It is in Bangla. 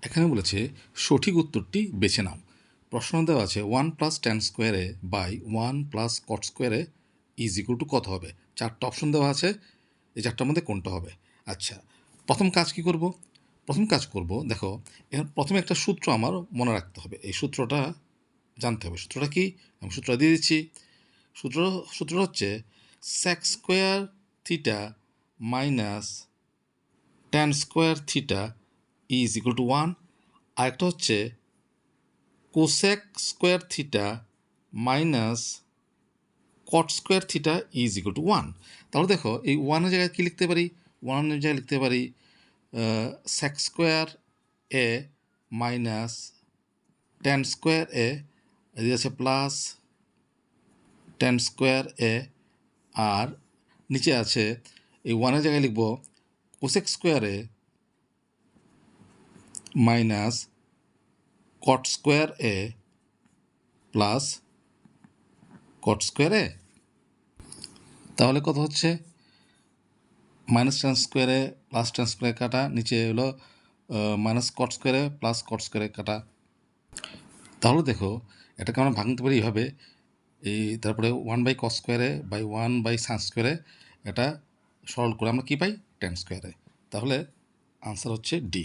এখানে বলেছে সঠিক উত্তরটি বেছে নাও। প্রশ্ন দেওয়া আছে 1+tan² by 1+cot² is equal to কত হবে। 4টা অপশন দেওয়া আছে, এই 4টার মধ্যে কোনটা হবে। আচ্ছা, প্রথম কাজ কি করব? প্রথম কাজ করব, দেখো এখানে প্রথমে একটা সূত্র আমার মনে রাখতে হবে, এই সূত্রটা জানতে হবে। সূত্রটা কি? আমি সূত্রটা দিয়ে দিচ্ছি। সূত্রটা হচ্ছে sec² minus tan² is equal to 1। আরেকটা হচ্ছে cosec² minus cot² is equal to 1। তাহলে দেখো এই 1-এর জায়গায় কী লিখতে পারি? 1-এর জায়গায় লিখতে পারি sec² মাইনাস tan² এদিকে আছে প্লাস tan² আর নিচে আছে এই 1-এর জায়গায় লিখব cosec² minus cot² plus cot²। তাহলে কত হচ্ছে? মাইনাস tan² প্লাস tan² কাটা, নিচে হলো মাইনাস cot² প্লাস cot² কাটা। তাহলে দেখো এটাকে আমরা ভাঙতে পারি এইভাবে, এই তারপরে 1/cos² বাই 1/sin², এটা সরল করে আমরা কী পাই? tan²। তাহলে আনসার হচ্ছে ডি।